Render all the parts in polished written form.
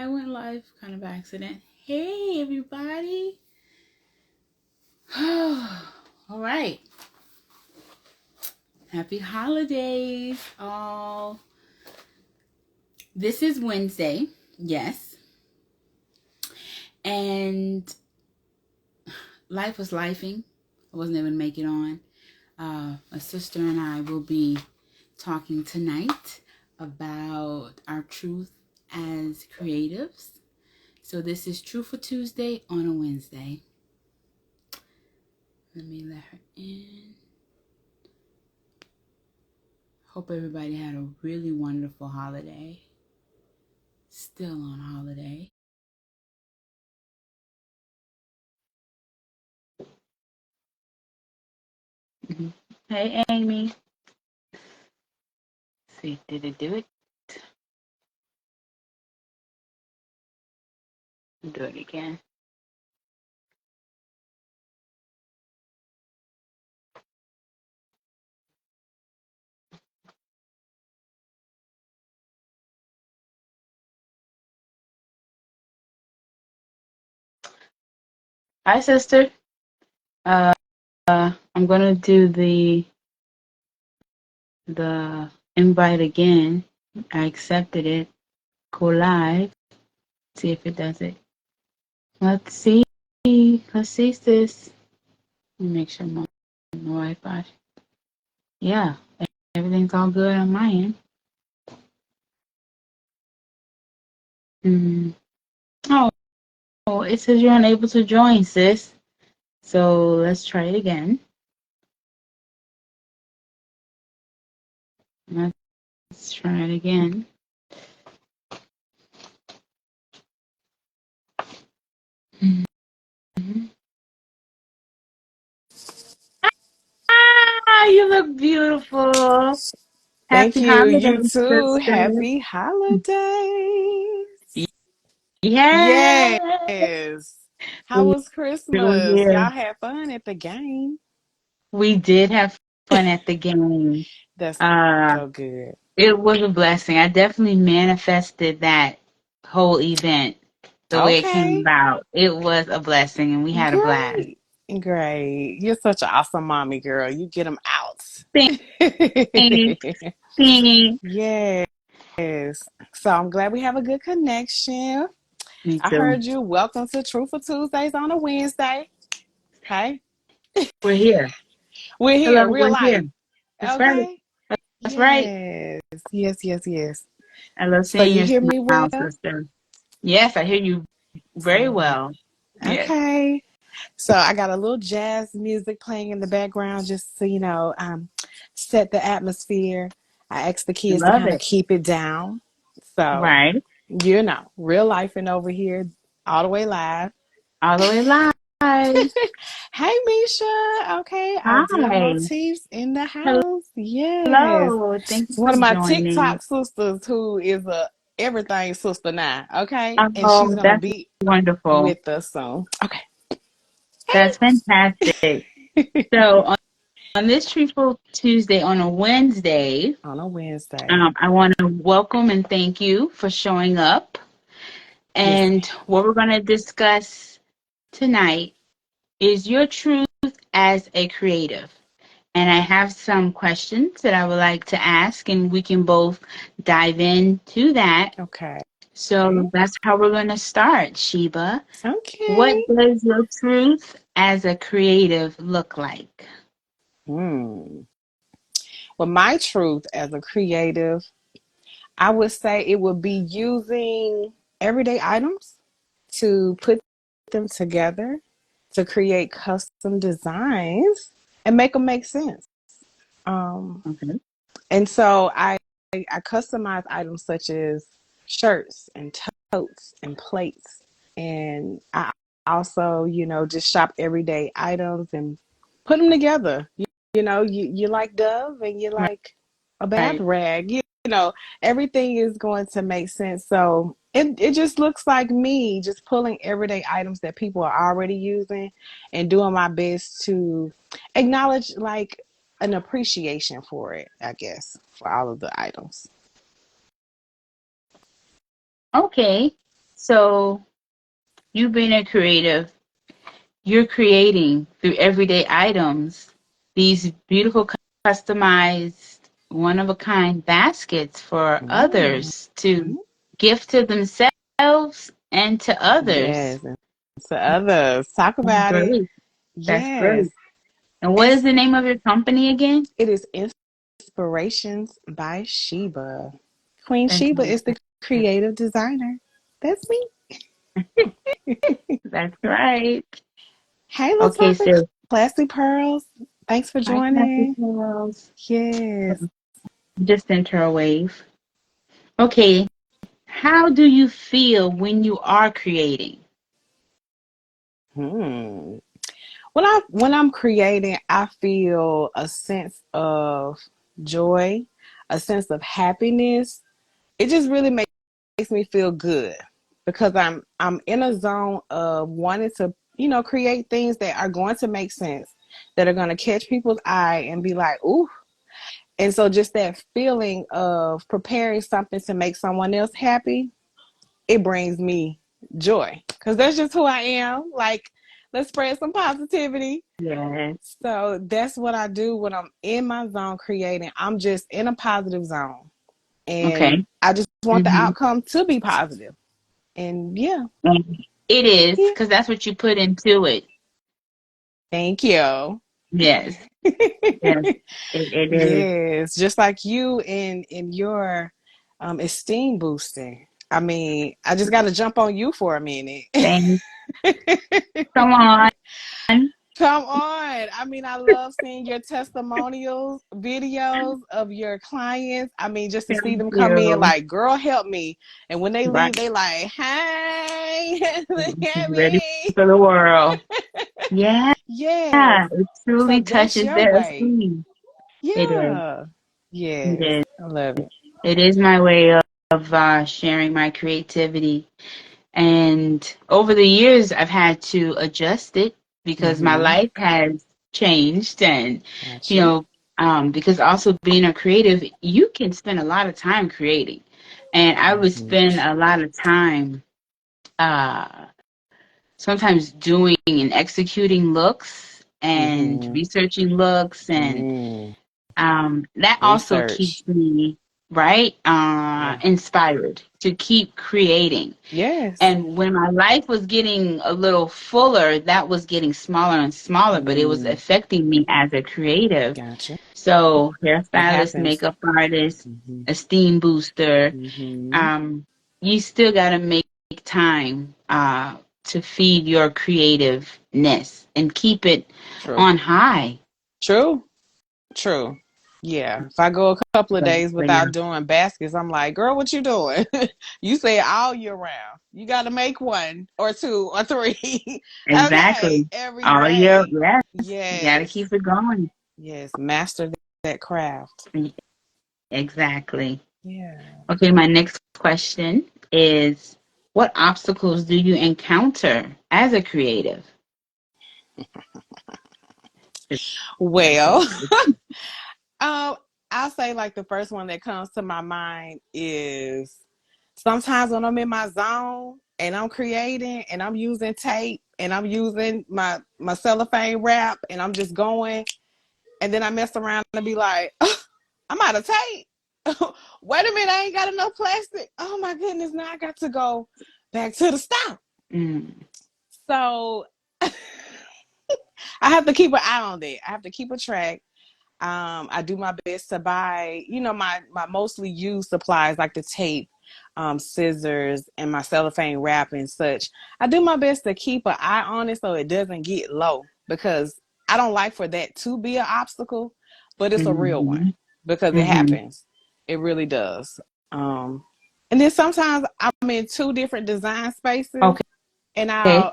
I went live kind of accident. Hey, everybody. All right. Happy holidays, all. This is Wednesday. Yes. And life was lifing. I wasn't able to make it on. My sister and I will be talking tonight about our truth as creatives. So this is Truthful Tuesday on a Wednesday. Let me let her in. Hope everybody had a really wonderful holiday. Still on holiday. Hey, Amy. Let's see, did it do it? Do it again. Hi, sister. I'm gonna do the invite again. I accepted it. Go live. See if it does it. Let's see. Let's see, sis. Let me make sure my Wi-Fi. Yeah, everything's all good on my end. Oh, it says you're unable to join, sis. So let's try it again. Let's try it again. Ah, you look beautiful. Thank Happy you. You holidays, too. sister. Happy holidays. Yes. Yes. How We was were Christmas? here. Y'all had fun at the game. We did have fun at the game. That's Uh, so good. it was a blessing. I definitely manifested that whole event the way it came Okay. about. It was a blessing, and we had a blast. Great. Great. You're such an awesome mommy girl. You get them out. Thanks. Thanks. Yes. So I'm glad we have a good connection. Me I too. heard you. Welcome to Truthful Tuesdays on a Wednesday. Okay. We're here. We're Hello, here, real we're here. life. That's right. Okay. That's right. Yes, yes, yes, yes. I love So seeing you your hear me smile, well? sister. Yes, I hear you very So, well. Yes. okay. So I got a little jazz music playing in the background just so set the atmosphere. I asked the kids to Love kind of it. keep it down. So, Right. real life and over here, all the way live. All the way live. Hey, Misha. Okay, our dear Hi. motifs in the house. Yes. Hello. Thank you It's one for of my joining. TikTok sisters who is a everything sister now. Okay. And she's Oh, gonna that's be wonderful. with us soon. Okay. That's fantastic. So on this Truthful Tuesday, on a Wednesday, On a Wednesday. I want to welcome and thank you for showing up. Yes, And ma'am. what we're going to discuss tonight is your truth as a creative. And I have some questions that I would like to ask, and we can both dive into that. Okay. So that's how we're going to start, Sheba. What Okay. does your truth as a creative look like? Hmm. Well, my truth as a creative, I would say it would be using everyday items to put them together to create custom designs and make them make sense. Um, Okay. and so I customize items such as shirts and totes and plates. And I also, just shop everyday items and put them together. You like Dove and you like a bath Right. rag. Everything is going to make sense. So it just looks like me just pulling everyday items that people are already using and doing my best to acknowledge like an appreciation for it, I guess, for all of the items. Okay. So you being a creative, you're creating through everyday items these beautiful customized one of a kind baskets for Mm. others to gift to themselves and to others. Yes. And to others. Talk That's about it. great. That's Yes. great. And what is It's, the name of your company again? it is Inspirations by Sheba. Queen Sheba is the creative designer. That's me. That's right. Hey, Okay, Lataka, so Classy Pearls. Thanks for hi, Classy joining. Girls. Yes. Just enter a wave. Okay, how do you feel when you are creating? Hmm. When I'm creating, I feel a sense of joy, a sense of happiness. It just really makes me feel good because I'm in a zone of wanting to, create things that are going to make sense, that are going to catch people's eye and be like, ooh. And so just that feeling of preparing something to make someone else happy, it brings me joy because that's just who I am. Like, let's spread some positivity. Yes. So that's what I do when I'm in my zone creating. I'm just in a positive zone and Okay. I just want the Mm-hmm. outcome to be positive. And yeah, And it is yeah. because that's what you put into it. Thank you. Yes. Yes. It is. Yes, just like you in your esteem boosting. I mean, I just got to jump on you for a minute. Thanks. Come on. Come on. I mean, I love seeing your testimonials, videos of your clients. I mean, just to see Thank them come in you. like, girl, help me. And when they Right. leave, they like, hey, look at Ready me. for the world. Yeah. Yes. It So truly that's touches your their way. esteem. It is. Yeah. It Yes. is. I love it. It is my way of sharing my creativity. And over the years, I've had to adjust it because my Mm-hmm. life has changed. And, you Gotcha. know, because also being a creative, you can spend a lot of time creating. And I would Mm-hmm. spend a lot of time uh, sometimes doing and executing looks and Mm-hmm. researching looks. And Mm. that also Research. keeps me, right, Yeah. inspired to keep creating. Yes. And when my life was getting a little fuller, that was getting smaller and smaller, but it was Mm. affecting me as a creative. Gotcha. So, It hairstylist, happens. makeup artist, Mm-hmm. esteem booster, Mm-hmm. um, you still got to make time to feed your creativeness and keep it True. on high. True. True. Yeah. If I go a couple of days So yeah, without doing baskets, I'm like, girl, what you doing? You say all year round. You got to make one or two or three. Okay. exactly. Every All year, day. yes, you got to Yes. keep it going. Yes. Master that craft. Exactly. Yeah. Okay, my next question is what obstacles do you encounter as a creative? That's Well, it. Um, I'll say like the first one that comes to my mind is sometimes when I'm in my zone and I'm creating and I'm using tape and I'm using my cellophane wrap and I'm just going and then I mess around and be like, oh, I'm out of tape. Wait a minute, I ain't got enough plastic. Oh my goodness, now I got to go back to the stop. Mm, So I have to keep an eye on that. I have to keep a track. I do my best to buy, my mostly used supplies like the tape, scissors, and my cellophane wrap and such. I do my best to keep an eye on it so it doesn't get low because I don't like for that to be an obstacle, but it's a real one mm-hmm, because it mm-hmm. happens. It really does. And then sometimes I'm in two different design spaces and Okay.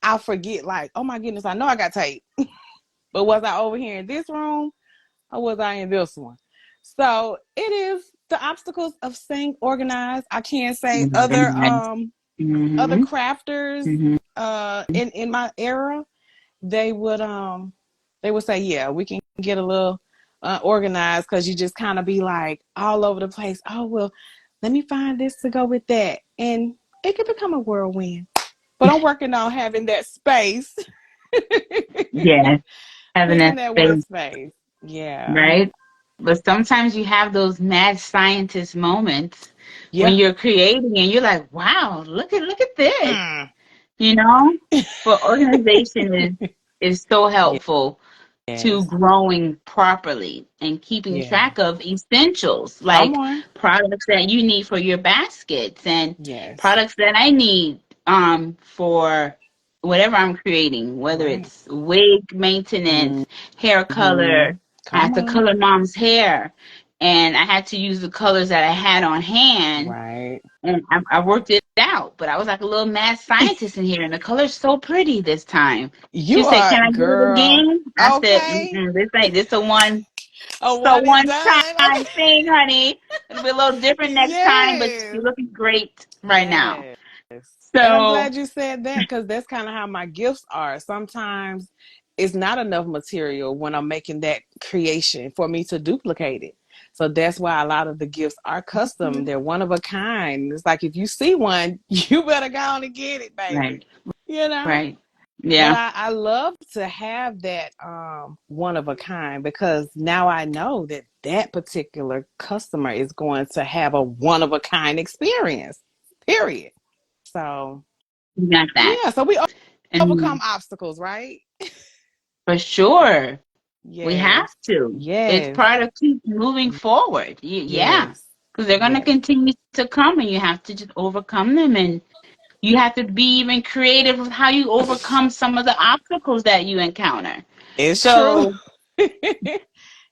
I'll forget like, oh my goodness, I know I got tape, but was I over here in this room? Or was I in this one? So it is the obstacles of staying organized. I can't say Organized. other Mm-hmm, crafters mm-hmm. in my era, they would say, yeah, we can get a little organized because you just kind of be like all over the place. Oh well, let me find this to go with that. And it can become a whirlwind. But I'm working on having that space. Yes, having Picking that that space, workspace. Yeah. right? But sometimes you have those mad scientist moments when Yeah. you're creating and you're like, wow, look at this. Mm. You know? But organization is so helpful to Yes. growing properly and keeping Yeah. track of essentials Come like on. products that you need for your baskets and Yes. products that I need for whatever I'm creating, whether Right. it's wig maintenance, hair Mm-hmm. color. I Come had to on. color mom's hair and I had to use the colors that I had on hand Right. and I worked it out, but I was like a little mad scientist in here, and the color's so pretty this time. She You said, are "Can I do it girl. again?" I said, Okay. mm-mm, "This ain't this A a one and one done. Okay. time thing, honey. It'll be a little different next time, but Yes. you're looking great right now." Yes. And I'm So glad you said that because that's kind of how my gifts are. Sometimes it's not enough material when I'm making that creation for me to duplicate it. So that's why a lot of the gifts are custom. They're one of a kind. It's like if you see one, you better go on and get it, baby. right, You know? right, But yeah, I love to have that one of a kind because now I know that that particular customer is going to have a one of a kind experience. Period. So you got that, yeah, so we overcome and obstacles, right? for sure. We have Yes. to. It's Yes. part of keep moving forward. Yeah, Yes. because they're going to Yes. continue to come, and you have to just overcome them, and you have to be even creative with how you overcome some of the obstacles that you encounter. It's true. So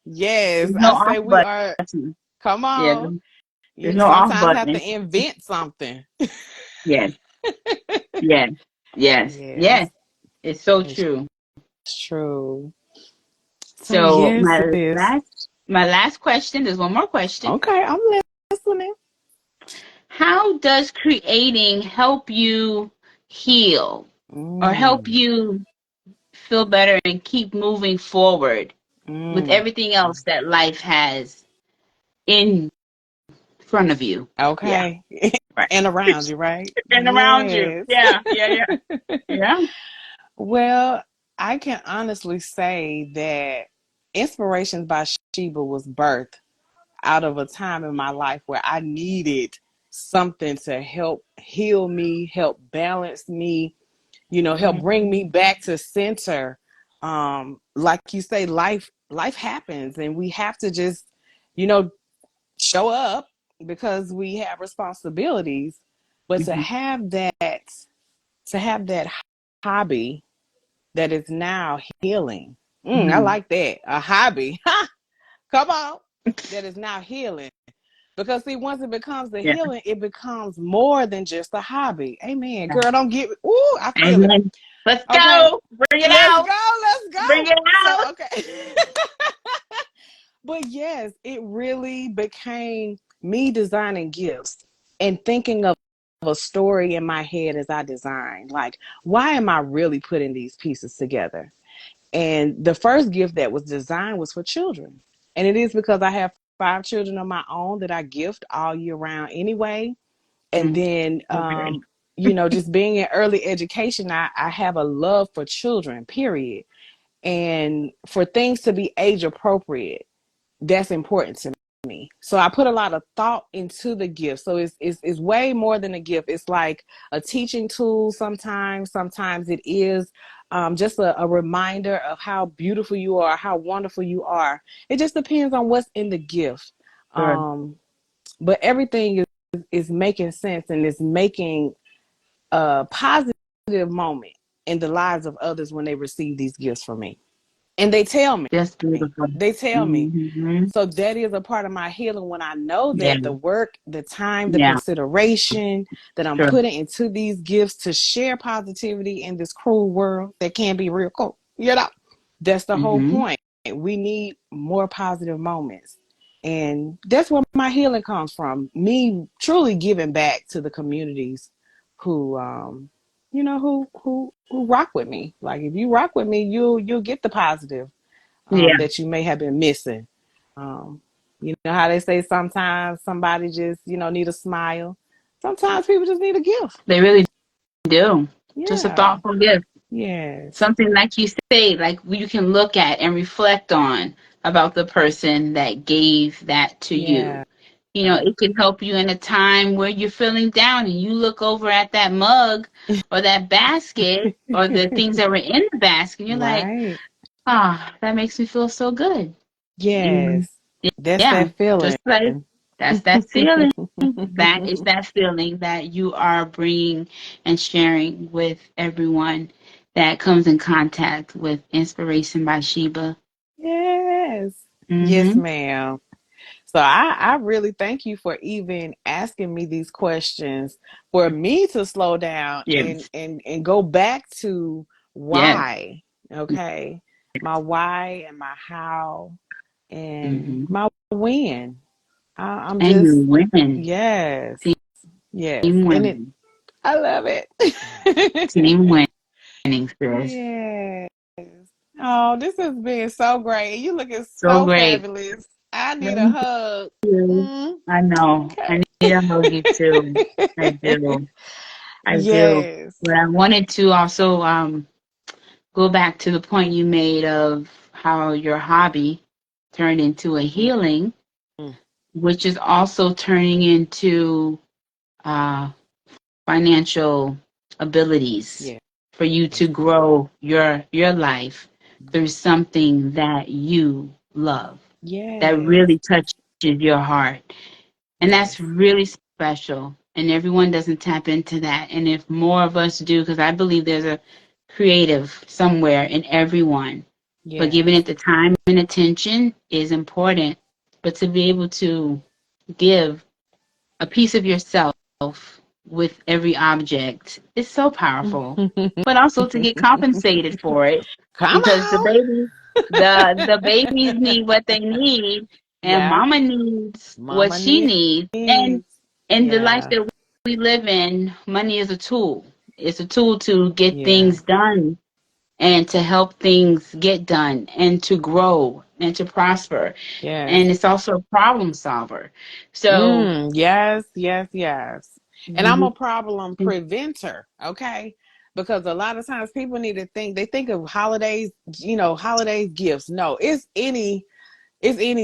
Yes. there's no I off say we are, button. come Yeah, on. there's You no off sometimes have button. to invent something. Yes, yes, yes, Yes. yes. It's so It's true. true. So So yes, sis. my last question. There's one more question. Okay, I'm listening. How does creating help you heal or help Mm, you feel better and keep moving forward with mm. everything else that life has in front of you? Yeah, Okay. right. And around you, right? And around you. Yes. Yeah, yeah, yeah. Yeah. Well, I can honestly say that Inspirations by Sheba was birthed out of a time in my life where I needed something to help heal me, help balance me, help bring me back to center. Like you say, life happens and we have to just, you know, show up because we have responsibilities. But Mm-hmm. to have that hobby that is now healing. I Mm-hmm. like that. A hobby. Ha! Come on. That is now healing. Because see, once it becomes the Yeah. healing, it becomes more than just a hobby. Amen. Yeah. Girl, don't get me. Ooh, I feel it. Amen. Let's Okay. go. Bring it Let's out. go. Let's Bring go. it So, out. okay. But yes, it really became me designing gifts and thinking of a story in my head as I designed. Like, why am I really putting these pieces together? And the first gift that was designed was for children. And it is because I have 5 children of my own that I gift all year round anyway. And Mm. then, Okay. just being in early education, I have a love for children, period. And for things to be age appropriate, that's important to me. So I put a lot of thought into the gift. So it's way more than a gift. It's like a teaching tool sometimes. Sometimes it is just a reminder of how beautiful you are, how wonderful you are. It just depends on what's in the gift. Sure. Um, but everything is making sense and is making a positive moment in the lives of others when they receive these gifts from me. And they tell me, Just beautiful. they tell me. Mm-hmm. So that is a part of my healing when I know Yeah. that the work, the time, the Yeah. consideration that I'm Sure. putting into these gifts to share positivity in this cruel world that can be real cool. That's the whole Mm-hmm. point. We need more positive moments. And that's where my healing comes from. Me truly giving back to the communities who who rock with me. Like if you rock with me, you'll get the positive Yeah. that you may have been missing. You know how they say sometimes somebody just need a smile. Sometimes people just need a gift. They really do. Just a Yeah. thoughtful gift. Yes. Something like you say, like you can look at and reflect on about the person that gave that to Yeah. you. You know, it can help you in a time where you're feeling down and you look over at that mug or that basket or the things that were in the basket. And you're like, Right. ah, that makes me feel so good. And Yes. That's yeah, that feeling. just like that's that feeling. That is that feeling that you are bringing and sharing with everyone that comes in contact with Inspiration by Sheba. Yes. Yes, Mm-hmm. ma'am. So I really thank you for even asking me these questions for me to slow down and Yes. and go back to Yes. why. Okay. My why and my how and Mm-hmm. my when. I'm And just you win. yes. Yes. Team And it winning. I love it. Team winning, sis. Yes. Oh, this has been so great. You looking So so great. fabulous. I need a Thank hug. you. Mm, I know. I okay. need to hug you too. I do. I do. Yes. But I wanted to also go back to the point you made of how your hobby turned into a Mm, healing, mm, which is also turning into uh, financial abilities yes. for you to grow your life through something that you love, that Yes. really touches your heart. And that's Yes. really special. And everyone doesn't tap into that. And if more of us do, because I believe there's a creative somewhere in everyone, but giving Yes. it the time and attention is important. But to be able to give a piece of yourself with every object is so powerful. But also to get compensated for it, Come because on. the babies need what they need, and Yeah. mama needs what Mama she needs. And needs. in the life Yeah. that we live in, money is a tool. It's a tool to get Yeah. things done and to help things get done and to grow and to prosper. Yes. And it's also a problem solver. So Yes, yes, yes. And I'm a mhm, problem preventer, okay? Because a lot of times people need to think they think of holidays, holidays gifts. No, it's any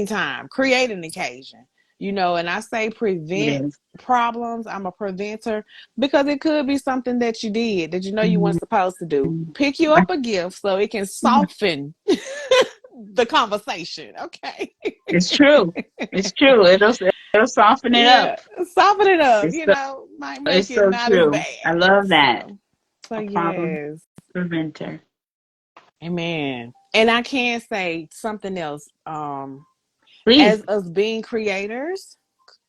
time. Create an occasion. And I say it prevent is. problems. I'm a preventer because it could be something that you did that you weren't Mhm. supposed to do. Pick you up a gift so it can soften the conversation, okay? It's true. It's true. It'll soften it Yeah, up. soften it up, It's so, might make it's it so not as true. I bad. love that. So A problem yes. preventer. Amen. And I can say something else. Please. As us being creators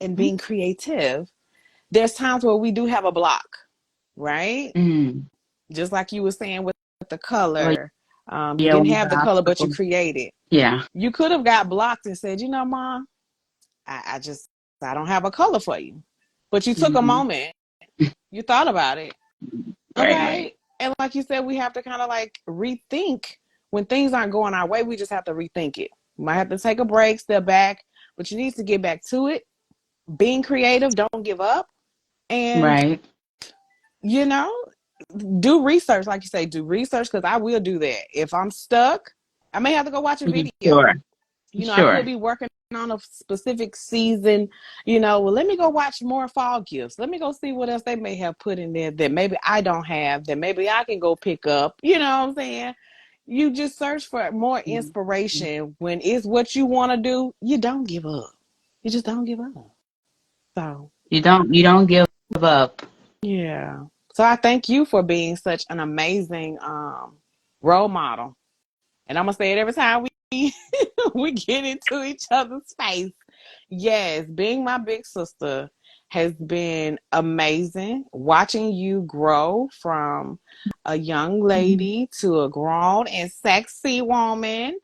and being creative, there's times where we do have a block, right? Mm. Just like you were saying with the Oh color. You yeah, didn't one of have the the color, but you obstacles. created. Yeah. You could have got blocked and said, Mom, I don't have a color for you. But you took a Hmm. moment, you thought about it. Right. Right. Okay. And like you said, we have to kind of like rethink when things aren't going our way. We just have to rethink it. You might have to take a break, step back, but you need to get back to it. Being creative, don't give up. And, Right. you know, do research. Like you say, do research because I will do that. If I'm stuck, I may have to go watch a Sure. video. I could Sure. be working on a specific season. Well, let me go watch more fall gifts. Let me go see what else they may have put in there that maybe I don't have, that maybe I can go pick up. You know what I'm saying? You just search for more Mhm. inspiration when it's what you want to do. You don't give up. You just don't give up. So, You don't give up. yeah. So I thank you for being such an amazing role model. And I'm gonna say it every time we we get into each other's face. Yes, being my big sister has been amazing. Watching you grow from a young Mhm. lady to a grown and sexy woman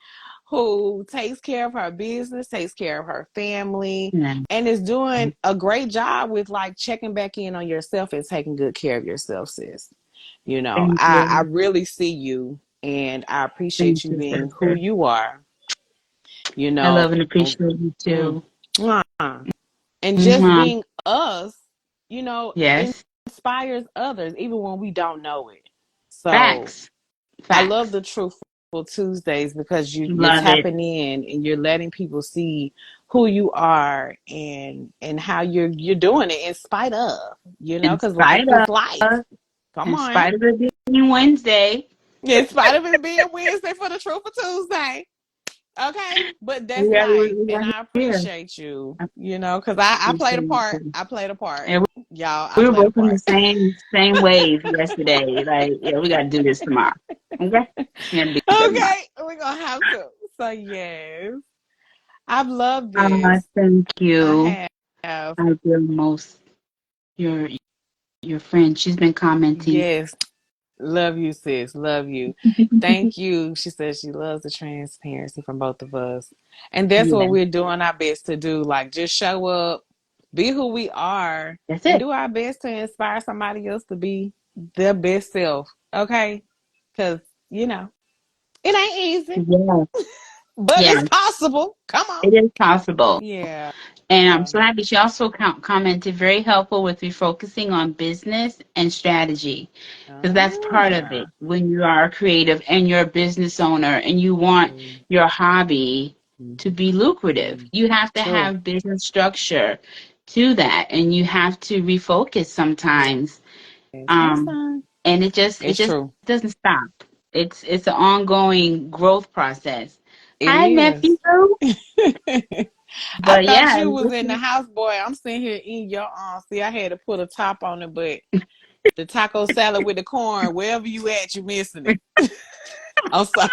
who takes care of her business, takes care of her family, Yeah. and is doing a great job with like checking back in on yourself and taking good care of yourself, sis. Thank I you. really see you and I appreciate Thank you you, being who sister. you are, you I know. love and appreciate you Mm. too. And just Mwah. being us, you know, Yes. inspires others even when we don't know it. So Facts. I love Facts. the Truthful Tuesdays because you're Love it. tapping in and you're letting people see who you are and how you're doing it in spite of, In because spite life is of, life. Come in on. spite of it being Wednesday, In spite of it being Wednesday for the Truthful Tuesday. Okay, but that's life, we and are I here. appreciate you, I because I played a appreciate part. it. I played a part, And y'all. I we were played a both in the part. same wave yesterday. Like, yeah, we got to do this tomorrow. Okay? We got to do that tomorrow. Okay, we're gonna have to. So yes, I've loved this. Thank you. I have. I feel most your your friend. She's been commenting. Yes, love you, sis. Love you. Thank you. She says she loves the transparency from both of us, and that's what Yeah, we're doing our best to do. Like, just show up, be who we are, that's and it. do our best to inspire somebody else to be their best self. Okay, because you know it ain't easy, Yeah, but yeah, it's possible. Come on. it is possible. Yeah. And I'm so happy she also commented very helpful with refocusing on business and strategy. Because that's part of it. Ah. When you are a creative and you're a business owner and you want Mm-hmm. your hobby to be lucrative, you have to True. have business structure to that, and you have to refocus sometimes. Yes. Hey, Um, son. and it It's just true. doesn't stop. It's an ongoing growth process. It Hi, nephew. is. I But thought yeah, you was in the house, boy. I'm sitting here eating your arm. See, I had to put a top on it, but the taco salad with the corn, wherever you at, you missing it. I'm sorry.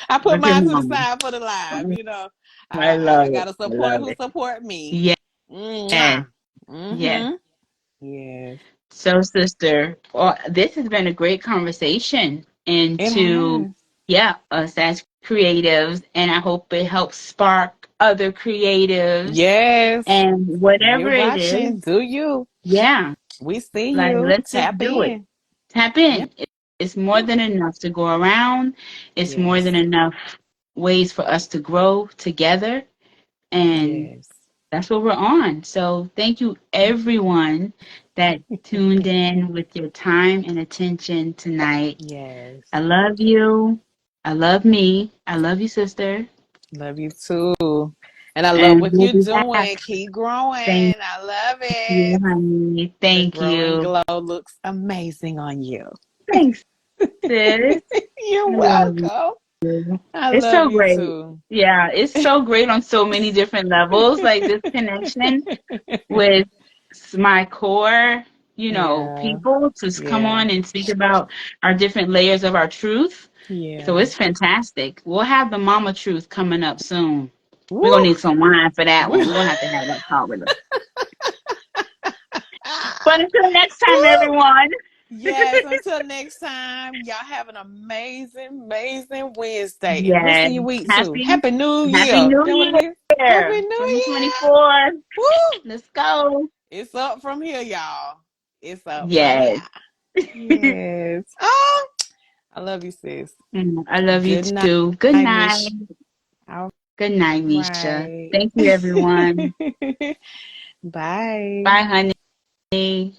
I put look at mine to the mom. side for the live. I I love it. gotta I support love who it. support me. Yes, Mwah. yes. Mm-hmm. Yes. So, sister, well, this has been a great conversation It into, has. yeah, us as creatives, and I hope it helps spark other creatives Yes. and You're whatever it is. watching. Do you? Yeah, We see like you. let's just Tap do it. in. Tap Yeah. in. It's more than enough to go around. It's more Yes. than enough ways for us to grow together, and Yes. that's what we're on. So thank you everyone that tuned in with your time and attention tonight. I Yes. love you. I love me. I love you, sister. Love you too. And I love And what we'll you're be back. doing. Keep growing. Thank I love you, it. honey. The Thank growing you. glow looks amazing on you. Thanks, sis. You're I love you. welcome. I It's love so you great. too. Yeah, it's so great on so many different levels. Like this connection with my core, Yeah. people to come Yeah. on and speak about our different layers of our truth. So Yeah. it's fantastic. We'll have the mama truth coming up soon. We're gonna Woo. need some wine for that one. We're gonna have to have that talk with her. But until next time, Woo. everyone. Yes, until next time, y'all have an amazing, amazing Wednesday and rest Yes. of your week too. Happy Happy New Happy Year. New That what it is? Happy Year. New Year. 2024. Woo! Let's go. It's up from here, y'all. It's up from here. Yes. Yes. Oh, I love you, sis. I love you Good night, too. Good night. Mish. All Good night, Misha. right. Thank you, everyone. Bye. Bye, honey.